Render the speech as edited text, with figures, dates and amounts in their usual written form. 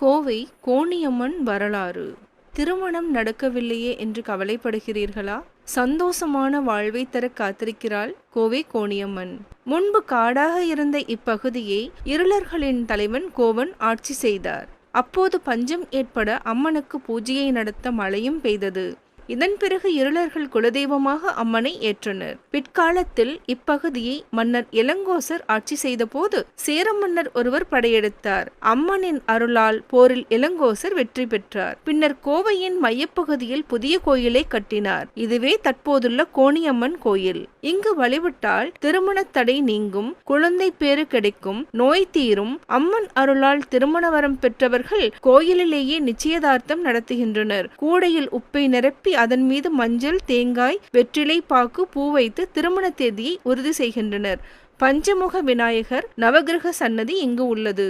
கோவை கோணியம்மன் வரலாறு. திருமணம் நடக்கவில்லையே என்று கவலைப்படுகிறீர்களா? சந்தோஷமான வாழ்வை தர காத்திருக்கிறாள் கோவை கோணியம்மன். முன்பு காடாக இருந்த இப்பகுதியை இருளர்களின் தலைவன் கோவன் ஆட்சி செய்தார். அப்போது பஞ்சம் ஏற்பட அம்மனுக்கு பூஜையை நடத்த மழையும் பெய்தது. இதன் பிறகு இருளர்கள் குலதெய்வமாக அம்மனை ஏற்றனர். பிற்காலத்தில் இப்பகுதியை மன்னர் இளங்கோசர் ஆட்சி செய்த போது சேர மன்னர் ஒருவர் படையெடுத்தார். அம்மனின் அருளால் போரில் இளங்கோசர் வெற்றி பெற்றார். பின்னர் கோவையின் மையப்பகுதியில் புதிய கோயிலை கட்டினார். இதுவே தற்போதுள்ள கோணியம்மன் கோயில். இங்கு வழிபட்டால் திருமண தடை நீங்கும், குழந்தை பேறு கிடைக்கும், நோய் தீரும். அம்மன் அருளால் திருமண வரம் பெற்றவர்கள் கோயிலிலேயே நிச்சயதார்த்தம் நடத்துகின்றனர். கூடையில் உப்பை நிரப்பி அதன் மீது மஞ்சள், தேங்காய், வெற்றிலை பாக்கு, பூ வைத்து திருமண தேதியை உறுதி செய்கின்றனர். பஞ்சமுக விநாயகர் நவகிரக சன்னதி இங்கு உள்ளது.